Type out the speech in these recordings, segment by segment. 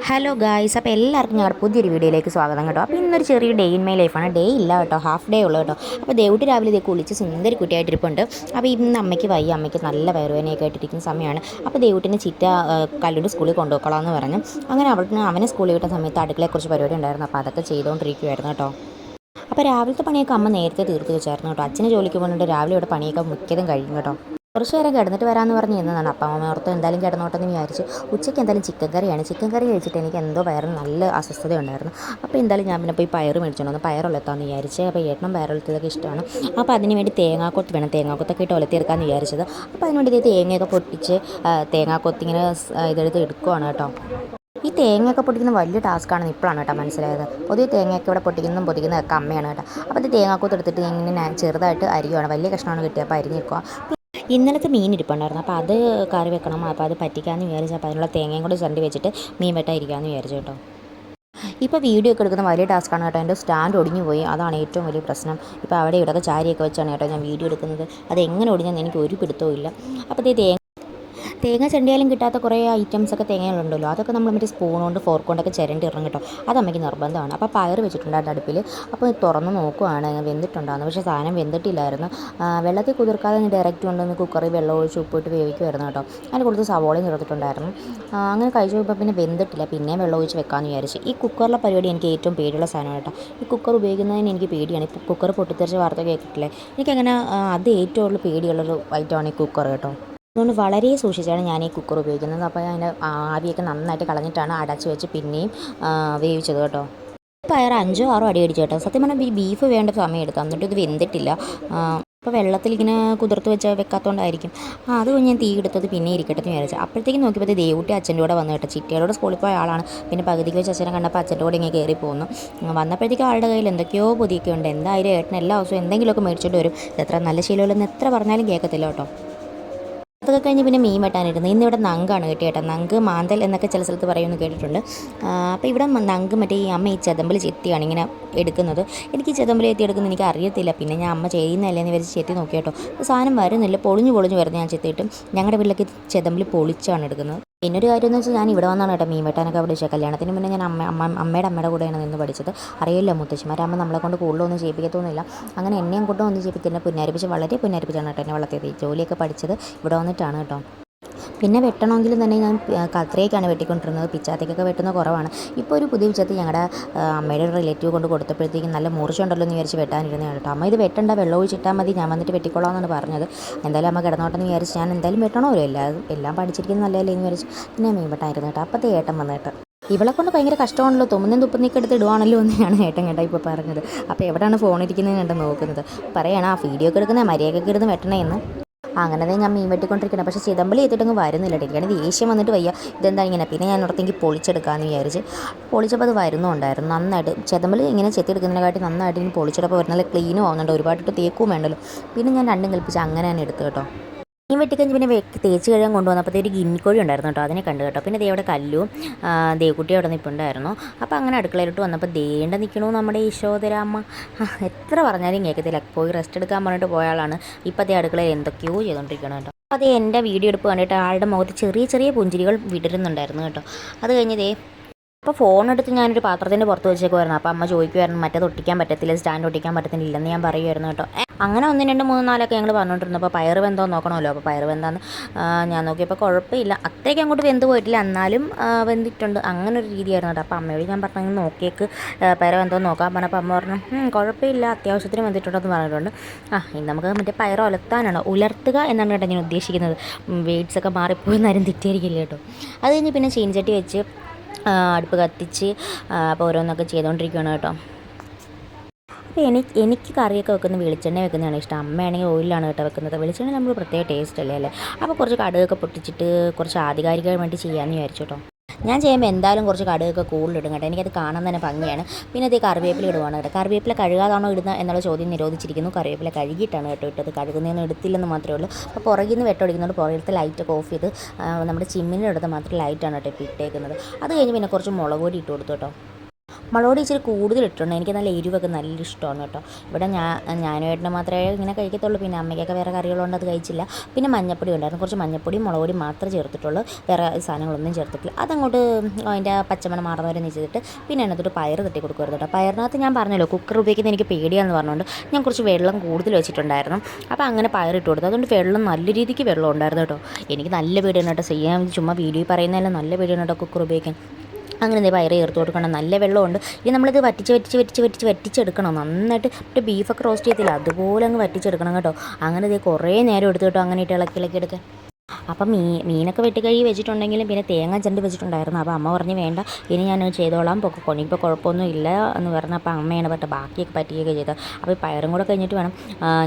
Hello guys, അപ്പോൾ എല്ലാവർക്കും ഞങ്ങളുടെ പുതിയൊരു വീഡിയോയിലേക്ക് സ്വാഗതം കേട്ടോ. അപ്പോൾ ഇന്നൊരു ചെറിയ ഡേ ഇൻ മൈ ലൈഫാണ്. ഡേ ഇല്ല കേട്ടോ, ഹാഫ് ഡേ ഉള്ളൂ കേട്ടോ. അപ്പോൾ ദേവുട്ടി രാവിലെ ഇതേ കുളിച്ച് സുന്ദരി കുട്ടിയായിട്ടിരിപ്പുണ്ട്. അപ്പോൾ ഇന്ന് അമ്മയ്ക്ക് വയ്യ, അമ്മയ്ക്ക് നല്ല വയറുവേദനയൊക്കെ ആയിട്ടിരിക്കുന്ന സമയമാണ്. അപ്പോൾ ദേവുട്ടിനെ ചിറ്റ കല്ലൂർ സ്കൂളിൽ കൊണ്ടുപോയിക്കോളാമെന്ന് പറഞ്ഞു. അങ്ങനെ അവനെ സ്കൂളിൽ വിട്ട സമയത്ത് അടുക്കളയെക്കുറിച്ച് പരിപാടി ഉണ്ടായിരുന്നു. അപ്പോൾ അതൊക്കെ ചെയ്തുകൊണ്ടിരിക്കുമായിരുന്നു കേട്ടോ. അപ്പോൾ രാവിലത്തെ പണിയൊക്കെ അമ്മ നേരത്തെ തീർത്ത് വെച്ചായിരുന്നു കേട്ടോ. അച്ഛന് ജോലിക്ക് പോകുന്നുണ്ട്, രാവിലെ ഇവിടെ പണിയൊക്കെ മിക്കതും കഴിയും കേട്ടോ. കുറച്ച് നേരം കിടന്നിട്ട് വരാമെന്ന് പറഞ്ഞ് ഇരുന്നതാണ്. അപ്പം അമ്മ ഓർത്ത് എന്തായാലും കിടന്നോട്ടെന്ന് വിചാരിച്ചു. ഉച്ചയ്ക്ക് എന്തായാലും ചിക്കൻ കറിയാണ്. ചിക്കൻ കറി കഴിച്ചിട്ട് എനിക്ക് എന്തോ വയറിന് നല്ല അസ്വസ്ഥത ഉണ്ടായിരുന്നു. അപ്പോൾ എന്തായാലും ഞാൻ പിന്നെ പോയി പയർ മേടിച്ചോണ്ട് വന്നു. പയറുള്ളത്താന്ന് വിചാരിച്ച്. അപ്പോൾ ഏട്ടനും പയറുള്ളതൊക്കെ ഇഷ്ടമാണ്. അപ്പോൾ അതിന് വേണ്ടി തേങ്ങാക്കൊത്ത് വേണം, തേങ്ങാക്കൊത്തൊക്കെ ഇട്ട് ഒലത്തിയെടുക്കാമെന്ന് വിചാരിച്ചത്. അപ്പോൾ അതിന് വേണ്ടി തേങ്ങയൊക്കെ പൊട്ടിച്ച് തേങ്ങാക്കൊത്തിങ്ങനെ ഇതെടുത്ത് എടുക്കുവാണ് കേട്ടോ. ഈ തേങ്ങയൊക്കെ പൊട്ടിക്കുന്ന വലിയ ടാസ്ക്കാണെന്ന് ഇപ്പോഴാണ് കേട്ടോ മനസ്സിലായത്. പൊതുവെ തേങ്ങയൊക്കെ ഇവിടെ പൊട്ടിക്കുന്നതൊക്കെ അമ്മയാണ് കേട്ടോ. അപ്പോൾ അത് തേങ്ങാക്കൊത്ത് എടുത്തിട്ട് ഇങ്ങനെ ചെറുതായിട്ട് അരിയുവാണ്. വലിയ കഷ്ണമാണ് കിട്ടിയത്, അപ്പോൾ അരിഞ്ഞെടുക്കുക. ഇന്നലത്തെ മീൻ ഇരിപ്പുണ്ടായിരുന്നു, അപ്പോൾ അത് കറി വെക്കണം. അപ്പോൾ അത് പറ്റിക്കാമെന്ന് വിചാരിച്ചു. അപ്പോൾ അതിനുള്ള തേങ്ങയും കൂടി ചണ്ടി വെച്ചിട്ട് മീൻ വെട്ടാതിരിക്കാമെന്ന് വിചാരിച്ചു കേട്ടോ. ഇപ്പോൾ വീഡിയോ ഒക്കെ എടുക്കുന്ന വലിയ ടാസ്ക്കാണ് കേട്ടോ. എൻ്റെ സ്റ്റാൻഡ് ഒടിഞ്ഞു പോയി, അതാണ് ഏറ്റവും വലിയ പ്രശ്നം. ഇപ്പോൾ അവിടെ ഇവിടെയൊക്കെ ചാരിയൊക്കെ വെച്ചാണ് കേട്ടോ ഞാൻ വീഡിയോ എടുക്കുന്നത്. അത് എങ്ങനെ ഒടിഞ്ഞെന്ന് എനിക്ക് ഒരു പിടുത്തവും ഇല്ല. അപ്പോൾ തേങ്ങ ചെണ്ടിയാലും കിട്ടാത്ത കുറേ ഐറ്റംസൊക്കെ തേങ്ങകളുണ്ടല്ലോ, അതൊക്കെ നമ്മൾ മറ്റേ സ്പൂൺ കൊണ്ട് ഫോർക്ക് കൊണ്ടൊക്കെ ചിരണ്ടി ഇറങ്ങും കേട്ടോ. അത് അമ്മയ്ക്ക് നിർബന്ധമാണ്. അപ്പോൾ പയർ വെച്ചിട്ടുണ്ടായിരുന്നു അടുപ്പിൽ. അപ്പോൾ തുറന്ന് നോക്കുവാണ് വെന്തിട്ടുണ്ടാകുന്നു. പക്ഷേ സാധനം വെന്തിട്ടില്ലായിരുന്നു. വെള്ളത്തിൽ കുതിർക്കാതെ ഡയറക്റ്റ് കൊണ്ടുവന്ന് കുക്കറിൽ വെള്ളം ഒഴിച്ച് ഉപ്പിട്ട് വേവിക്കുമായിരുന്നു കേട്ടോ. അതിന് കൊടുത്ത് സവോളയും ചേർത്തിട്ടുണ്ടായിരുന്നു. അങ്ങനെ കഴിച്ചു പോയപ്പോൾ പിന്നെ വെന്തിട്ടില്ല. പിന്നെയും വെള്ളം ഒഴിച്ച് വെക്കാമെന്ന് വിചാരിച്ചു. ഈ കുക്കറിലെ പരിപാടി എനിക്ക് ഏറ്റവും പേടിയുള്ള സാധനമാണ് കേട്ടോ. ഈ കുക്കർ ഉപയോഗിക്കുന്നതിന് എനിക്ക് പേടിയാണ്. ഇപ്പോൾ കുക്കർ പൊട്ടിത്തെറിച്ച് വാർത്ത കേട്ടിട്ടില്ലേ, എനിക്കങ്ങനെ അത് ഏറ്റവും കൂടുതൽ പേടിയുള്ളൊരു ഐറ്റമാണ് ഈ കുക്കർ കേട്ടോ. അതുകൊണ്ട് വളരെ സൂക്ഷിച്ചാണ് ഞാൻ ഈ കുക്കർ ഉപയോഗിക്കുന്നത്. അപ്പോൾ അതിൻ്റെ ആവിയൊക്കെ നന്നായിട്ട് കളഞ്ഞിട്ടാണ് അടച്ച് വെച്ച് പിന്നെയും വേവിച്ചത് കേട്ടോ. പയർ 5-6 അടി അടിച്ചു കേട്ടോ. സത്യം പറഞ്ഞാൽ ഈ ബീഫ് വേണ്ട സമയം എടുക്കാം, എന്നിട്ട് ഇത് വെന്തിട്ടില്ല. അപ്പോൾ വെള്ളത്തിൽ ഇങ്ങനെ കുതിർത്ത് വെച്ച് വെക്കാത്തതുകൊണ്ടായിരിക്കും. അത് കഴിഞ്ഞ് ഞാൻ തീ എടുത്തത് പിന്നെ ഇരിക്കട്ടെ എന്ന് വിചാരിച്ചു. അപ്പോഴത്തേക്കും നോക്കിയപ്പോൾ ദേവുട്ടി അച്ഛൻ്റെ കൂടെ വന്നു കേട്ടോ. ചിറ്റയോടെ സ്കൂളിൽ പോയ ആളാണ്. പിന്നെ പകുതിക്ക് വെച്ച് അച്ഛനെ കണ്ടപ്പോൾ അച്ഛൻ്റെ കൂടെ ഇങ്ങനെ കയറി പോകുന്നു. വന്നപ്പോഴത്തേക്കും ആളുടെ കയ്യിൽ എന്തൊക്കെയോ പൊതിയൊക്കെ ഉണ്ട്. എന്തായാലും ഏട്ടൻ എല്ലാ ദിവസവും എന്തെങ്കിലുമൊക്കെ മേടിച്ചോണ്ട് വരും. എത്ര നല്ല ശീലമില്ലെന്ന് എത്ര പറഞ്ഞാലും കേൾക്കത്തില്ല കേട്ടോ. അതൊക്കെ കഴിഞ്ഞ് പിന്നെ മീൻ വെട്ടാനിരുന്നു. ഇന്നിവിടെ നങ്കാണ് കേട്ടോ. നങ്ക് മാന്തൽ എന്നൊക്കെ ചില സ്ഥലത്ത് പറയുമെന്ന് കേട്ടിട്ടുണ്ട്. അപ്പോൾ ഇവിടെ നങ്ക് മറ്റേ ഈ അമ്മ ഈ ചെതമ്പിൽ ചെത്തിയാണ് ഇങ്ങനെ എടുക്കുന്നത്. എനിക്ക് ചെതമ്പിൽ ചെത്തി എടുക്കുന്നത് എനിക്ക് അറിയത്തില്ല. പിന്നെ ഞാൻ അമ്മ ചെയ്യുന്നതല്ലേന്ന് വിചാരിച്ച് ചെത്തി നോക്കി കേട്ടോ. സാധനം വരുന്നില്ല, പൊളിഞ്ഞു വരുന്നത്. ഞാൻ ചെത്തിയിട്ടും ഞങ്ങളുടെ വീട്ടിലൊക്കെ ചെതമ്പിൽ പൊളിച്ചാണ് എടുക്കുന്നത്. പിന്നൊരു കാര്യം എന്ന് വെച്ചാൽ ഞാൻ ഇവിടെ വന്നാണ് കേട്ടോ മീൻ വെട്ടാനൊക്കെ പഠിച്ചത്. കല്യാണത്തിന് മുന്നേ ഞാൻ അമ്മയുടെ കൂടെയാണ് നിന്ന് പഠിച്ചത്. അറിയില്ല, മുത്തശ്ശിമാരാകുമ്പോൾ നമ്മളെ കൊണ്ട് കൂടുതലൊന്നും ചെയ്യിപ്പിക്കത്തൊന്നുമില്ല. അങ്ങനെ എന്നെയും കൊണ്ടും ഒന്നും ചെയ്യിപ്പിക്കില്ല. പുന്നാരിപ്പിച്ച് വളരെ പുന്നാരിപ്പിച്ചാണ് കേട്ടോ എന്നെ വളർത്തിയത്. ജോലിയൊക്കെ പഠിച്ചത് ഇവിടെ വന്നിട്ടാണ് കേട്ടോ. പിന്നെ വെട്ടണമെങ്കിലും തന്നെ ഞാൻ കത്രിയൊക്കെയാണ് വെട്ടിക്കൊണ്ടിരുന്നത്. പിച്ചാത്തേക്കൊക്കെ വെട്ടുന്ന കുറവാണ്. ഇപ്പോൾ ഒരു പുതിയ പിച്ചാത്തി ഞങ്ങളുടെ അമ്മയുടെ ഒരു റിലേറ്റീവ് കൊണ്ട് കൊടുത്തപ്പോഴത്തേക്കും നല്ല മൂർച്ചയുണ്ടല്ലോ എന്ന് വിചാരിച്ച് വെട്ടാനിരുന്നതാണ് കേട്ടോ. അമ്മ ഇത് വെട്ടണ്ട, വെള്ളം ഒഴിച്ചിട്ടാൽ മതി, ഞാൻ വന്നിട്ട് വെട്ടിക്കൊള്ളാം എന്നാണ് പറഞ്ഞത്. എന്തായാലും അമ്മ കിടന്നോട്ടെന്ന് വിചാരിച്ച് ഞാൻ എന്തായാലും വെട്ടണമല്ലോ, എല്ലാം പഠിച്ചിരിക്കുന്നത് നല്ലതല്ലേ എന്ന് വിചാരിച്ച് പിന്നെ മീൻ വെട്ടാനിരുന്നു കേട്ടോ. അപ്പോഴത്തെ ഏട്ടൻ വന്നിട്ട് ഇവളെ കൊണ്ട് ഭയങ്കര കഷ്ടമാണല്ലോ, തുമ്മുന്നതും തുപ്പുന്നൊക്കെ എടുത്ത് ഇടുവാണല്ലോ എന്നാണ് ഏട്ടൻ കേട്ടോ ഇപ്പോൾ പറഞ്ഞത്. അപ്പോൾ എവിടെയാണ് ഫോണിരിക്കുന്നത് കണ്ട് നോക്കുന്നത്. പറയണം ആ വീഡിയോ ഒക്കെ എടുക്കുന്നത് മര്യാദയൊക്കെ എടുത്ത് വെട്ടണേ എന്ന്. അങ്ങനെ ഞാൻ മീൻ വെട്ടിക്കൊണ്ടിരിക്കണം. പക്ഷേ ചിതമ്പലി ചെയ്തിട്ടങ്ങ് വരുന്നില്ല. എനിക്കാണ് ദേഷ്യം വന്നിട്ട് വയ്യ, ഇതെന്താ ഇങ്ങനെ. പിന്നെ ഞാൻ ഓർത്തെങ്കിൽ പൊളിച്ചെടുക്കാമെന്ന് വിചാരിച്ച് പൊളിച്ചപ്പോൾ അത് വരുന്നുണ്ടായിരുന്നു നന്നായിട്ട്. ചിതമ്പലി ഇങ്ങനെ ചെത്തിയെടുക്കുന്നതിനെക്കാട്ടി നന്നായിട്ട് ഇനി പൊളിച്ചെടുപ്പോൾ വരുന്നത് ക്ലീനും ആവുന്നുണ്ട്. ഒരുപാടിട്ട് തേക്കും വേണ്ടല്ലോ. പിന്നെ ഞാൻ രണ്ടും കൽപ്പിച്ച് അങ്ങനെ തന്നെ എടുത്തു കേട്ടോ. മീൻ വെട്ടിക്കഴിഞ്ഞ് പിന്നെ തേച്ച് കഴുകാൻ കൊണ്ടുവന്നപ്പോഴത്തേ ഒരു ഗിന്നിക്കോഴി ഉണ്ടായിരുന്നു കേട്ടോ. അതിനെ കണ്ടു കേട്ടോ. പിന്നെ ദേവിടെ കല്ലും ദേവക്കുട്ടി അവിടെ നിൽപ്പുണ്ടായിരുന്നു. അപ്പോൾ അങ്ങനെ അടുക്കളയിലോട്ട് വന്നപ്പോൾ ദേണ്ട നിൽക്കണു നമ്മുടെ യശോധരാമ്മ. എത്ര പറഞ്ഞാലും കേൾക്കത്തില്ല. പോയി റെസ്റ്റ് എടുക്കാൻ പറഞ്ഞിട്ട് പോയ ആളാണ് ഇപ്പോൾ അതേ അടുക്കളയിൽ എന്തൊക്കെയോ ചെയ്തുകൊണ്ടിരിക്കണം കേട്ടോ. അത് എൻ്റെ വീഡിയോ എടുപ്പ് കണ്ടിട്ട് ആളുടെ മുഖത്ത് ചെറിയ ചെറിയ പുഞ്ചിരികൾ വിടരുന്നുണ്ടായിരുന്നു കേട്ടോ. അത് കഴിഞ്ഞ് അപ്പോൾ ഫോൺ എടുത്ത് ഞാനൊരു പാത്രത്തിൻ്റെ പുറത്ത് വെച്ചേക്കുമായിരുന്നു. അപ്പോൾ അമ്മ ചോദിക്കുമായിരുന്നു മറ്റേത് ഒട്ടിക്കാൻ പറ്റത്തില്ല, സ്റ്റാൻഡ് ഒട്ടിക്കാൻ പറ്റത്തില്ലെന്ന് ഞാൻ പറയുമായിരുന്നു കേട്ടോ. അങ്ങനെ 1, 2, 3, 4 ഞങ്ങൾ പറഞ്ഞുകൊണ്ടിരുന്നു. അപ്പോൾ പയർ വെന്തോ നോക്കണമല്ലോ. അപ്പോൾ പയർ വെന്താന്ന് ഞാൻ നോക്കിയപ്പോൾ കുഴപ്പമില്ല, അത്രയ്ക്ക് അങ്ങോട്ട് വെന്ത് പോയിട്ടില്ല, എന്നാലും വെന്തിട്ടുണ്ട്. അങ്ങനെ ഒരു രീതിയായിരുന്നു കേട്ടോ. അപ്പോൾ അമ്മയോട് ഞാൻ പറഞ്ഞു നോക്കിയേക്ക് പയർ വെന്തോ നോക്കാൻ പറഞ്ഞപ്പോൾ അമ്മ പറഞ്ഞു കുഴപ്പമില്ല, അത്യാവശ്യത്തിന് വെന്തിട്ടുണ്ടെന്ന് പറഞ്ഞിട്ടുണ്ട്. ഇനി നമുക്ക് മറ്റേ പയർ ഉലർത്തുക എന്നാണ് കേട്ടോ ഞാൻ ഉദ്ദേശിക്കുന്നത്. വേഡ്സൊക്കെ മാറിപ്പോയി നേരം തെറ്റിയായിരിക്കില്ല കേട്ടോ. അത് കഴിഞ്ഞ് പിന്നെ ചീനച്ചട്ടി വെച്ച് അടുപ്പ് കത്തിച്ച് അപ്പോൾ ഓരോന്നൊക്കെ ചെയ്തുകൊണ്ടിരിക്കുകയാണ് കേട്ടോ. അപ്പോൾ എനിക്ക് കറിയൊക്കെ വെക്കുന്നത് വെളിച്ചെണ്ണ വെക്കുന്നതാണ് ഇഷ്ടം. അമ്മയാണെങ്കിൽ ഓയിലാണ് കേട്ടോ വെക്കുന്നത്. വെളിച്ചെണ്ണ നമ്മൾ പ്രത്യേക ടേസ്റ്റ് അല്ലേ. അപ്പോൾ കുറച്ച് കടുകൊക്കെ പൊട്ടിച്ചിട്ട് കുറച്ച് ആധികാരികമായി വേണ്ടി ചെയ്യാമെന്ന് വിചാരിച്ചു കേട്ടോ. ഞാൻ ചെയ്യുമ്പോൾ എന്തായാലും കുറച്ച് കടുകൊക്കെ കൂടുതലിടും കേട്ടോ. എനിക്കത് കാണാൻ തന്നെ ഭംഗിയാണ്. പിന്നെ അത് കറിവേപ്പില ഇടുവാണ് കേട്ടോ. കറിവേപ്പില കഴുകാതാണോ ഇടുന്നത് എന്നുള്ള ചോദ്യം നിരോധിച്ചിരിക്കുന്നു. കറിവേപ്പില കഴുകിയിട്ടാണ് കേട്ടോ ഇട്ടത്. കഴുകുന്നതൊന്നും എടുത്തില്ലെന്ന് മാത്രമേ ഉള്ളൂ. അപ്പോൾ പുറകിൽ നിന്ന് വെട്ടമടിക്കുന്നുണ്ട്. പുറകിലത്തെ ലൈറ്റൊക്കെ ഓഫ് ചെയ്ത് നമ്മുടെ ചിമ്മിൻ്റെ അടുത്ത് മാത്രം ലൈറ്റാണ് കേട്ടോ ഇപ്പോൾ ഇട്ടേക്കുന്നത്. അത് കഴിഞ്ഞ് പിന്നെ കുറച്ച് മുളക് പൊടി ഇട്ട് കൊടുത്തു കേട്ടോ. മുളക് ഇച്ചിരി കൂടുതൽ ഇട്ടിട്ടുണ്ട്. എനിക്ക് നല്ല എരിവൊക്കെ നല്ല ഇഷ്ടമാണ് കേട്ടോ. ഇവിടെ ഞാനും ഏട്ടനും മാത്രമേ ഇങ്ങനെ കഴിക്കത്തുള്ളൂ. പിന്നെ അമ്മയ്ക്കൊക്കെ വേറെ കറികളുണ്ട്, അത് കഴിച്ചില്ല. പിന്നെ മഞ്ഞപ്പൊടി ഉണ്ടായിരുന്നു, കുറച്ച് മഞ്ഞപ്പൊടിയും മുളക് പൊടിയും മാത്രമേ ചേർത്തിട്ടുള്ളൂ, വേറെ സാധനങ്ങളൊന്നും ചേർത്തിട്ടില്ല. അതങ്ങോട്ട് അതിൻ്റെ പച്ചമണം മാറുന്നവരെ നിശ്ചയിച്ചിട്ട് പിന്നെ അതിനകത്തോട്ട് പയർ തട്ടി കൊടുക്കുമായിരുന്നു കേട്ടോ. പയറിനകത്ത് ഞാൻ പറഞ്ഞല്ലോ കുക്കർ ഉപയോഗിക്കുന്നത് എനിക്ക് പേടിയാണെന്ന് പറഞ്ഞുകൊണ്ട് ഞാൻ കുറച്ച് വെള്ളം കൂടുതൽ വെച്ചിട്ടുണ്ടായിരുന്നു. അപ്പോൾ അങ്ങനെ പയർ ഇട്ട് കൊടുത്തു. അതുകൊണ്ട് വെള്ളം നല്ല രീതിക്ക് വെള്ളം ഉണ്ടായിരുന്നു കേട്ടോ. എനിക്ക് നല്ല പേടിയാണ് കേട്ടോ, ചെയ്യാൻ ചുമ്മാ വീഡിയോ പറയുന്നതല്ല, നല്ല പേടിയാണ് കേട്ടോ കുക്കർ ഉപയോഗിക്കാൻ. അങ്ങനെ എന്തെങ്കിലും പയറ് ചേർത്ത് കൊടുക്കണം. നല്ല വെള്ളമുണ്ട്. ഇനി നമ്മളിത് വറ്റിച്ചെടുക്കണം നന്നായിട്ട്. മറ്റേ ബീഫൊക്കെ റോസ്റ്റ് ചെയ്തില്ല അതുപോലെ അങ്ങ് വറ്റിച്ചെടുക്കണം കേട്ടോ. അങ്ങനെ ഇത് കുറേ നേരം എടുത്തു കേട്ടോ അങ്ങനെ ഇട്ട് ഇളക്കി എടുക്കാൻ. അപ്പം മീനൊക്കെ വെട്ടിക്കഴുകി വെച്ചിട്ടുണ്ടെങ്കിലും പിന്നെ തേങ്ങ ചണ്ടി വെച്ചിട്ടുണ്ടായിരുന്നു. അപ്പോൾ അമ്മ പറഞ്ഞ് വേണ്ട, ഇനി ഞാൻ ചെയ്തോളാം, പൊക്കോണം, ഇപ്പോൾ കുഴപ്പമൊന്നും ഇല്ല എന്ന് പറഞ്ഞപ്പോൾ അമ്മയാണ് പറഞ്ഞത് ബാക്കിയൊക്കെ പറ്റിയൊക്കെ ചെയ്തത്. അപ്പോൾ ഈ പയറും കൂടെ കഴിഞ്ഞിട്ട് വേണം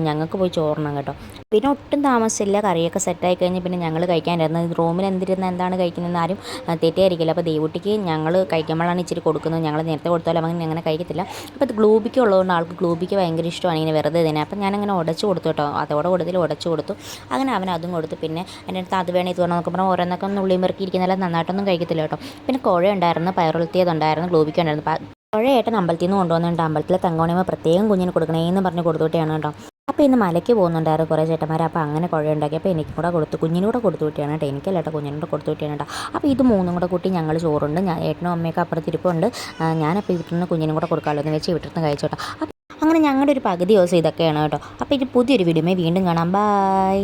ഞങ്ങൾക്ക് പോയി ചോറണം കേട്ടോ. പിന്നെ ഒട്ടും താമസിച്ചില്ല, കറിയൊക്കെ സെറ്റായി കഴിഞ്ഞ് പിന്നെ ഞങ്ങൾ കഴിക്കാനായിരുന്നു. റൂമിൽ എന്താണ് കഴിക്കുന്നതെന്ന് ആരും തെറ്റിയായിരിക്കില്ല. അപ്പോൾ ദേവുട്ടിക്ക് ഞങ്ങൾ കഴിക്കുമ്പോഴാണ് ഇച്ചിരി കൊടുക്കുന്നത്. ഞങ്ങൾ നേരത്തെ കൊടുത്താലും അങ്ങനെ കഴിക്കത്തില്ല. അപ്പോൾ ഇത് ഗ്ലൂബിക്ക് ഉള്ളതുകൊണ്ട് ആൾക്ക് ഗ്ലൂബിക്ക് ഭയങ്കര ഇഷ്ടമാണ് ഇങ്ങനെ വെറുതെ തന്നെ. അപ്പം ഞാനങ്ങനെ ഉടച്ചു കൊടുത്തു കേട്ടോ, അതോടെ കൂടുതൽ ഉടച്ചു കൊടുത്തു. അങ്ങനെ അവൻ അതും കൊടുത്തു. പിന്നെ എൻ്റെ അടുത്ത് അത് വേണം ഇത് വേണം എന്നൊക്കെ പറഞ്ഞാൽ ഓരോന്നൊക്കെ ഉള്ളിയും പെറുക്കിയിരിക്കുന്നതല്ല, നന്നായിട്ടൊന്നും കഴിക്കത്തില്ല കേട്ടോ. പിന്നെ കുഴ ഉണ്ടായിരുന്നു, പയറുലത്തിയതുണ്ടായിരുന്നു, ഗ്ലൂബിക്ക് ഉണ്ടായിരുന്നു. കുഴ ഏട്ടൻ അമ്പലത്തിൽ നിന്ന് കൊണ്ടുവന്നിട്ടുണ്ട്. അമ്പലത്തിലെ തങ്കമണിയമ്മ പ്രത്യേകം കുഞ്ഞിന് കൊടുക്കണേന്ന് പറഞ്ഞ് കൊടുത്തുവിട്ടിയാണ് കേട്ടോ. അപ്പോൾ ഇന്ന് മലയ്ക്ക് പോകുന്നുണ്ടായിരുന്നു കുറേ ചേട്ടന്മാർ. അപ്പോൾ അങ്ങനെ കുഴ ഉണ്ടാക്കി. അപ്പോൾ എനിക്കും കൂടെ കൊടുത്തു, കുഞ്ഞിനും കൂടെ കൊടുത്തു വിട്ടിയാണ് കേട്ടോ. എനിക്കല്ല കേട്ടോ, കുഞ്ഞിനോട് കൊടുത്തു വിട്ടിയാണ് കേട്ടോ. അപ്പോൾ ഇത് മൂന്നും കൂടെ കൂട്ടി ഞങ്ങൾ ചോറുണ്ട്. ഏട്ടനും അമ്മയൊക്കെ അപ്പുറത്തിരിപ്പുണ്ട്. ഞാനപ്പോൾ വീട്ടിൽ നിന്ന് കുഞ്ഞിനും കൂടെ കൊടുക്കാമല്ലോ എന്ന് വെച്ച് വീട്ടിൽ നിന്ന് കഴിച്ചോട്ടോ. അങ്ങനെ ഞങ്ങളുടെ ഒരു പകുതി ദിവസം ഇതൊക്കെയാണ് കേട്ടോ. അപ്പോൾ ഇത് പുതിയൊരു വീഡിയോയിൽ വീണ്ടും കാണാം. ബൈ.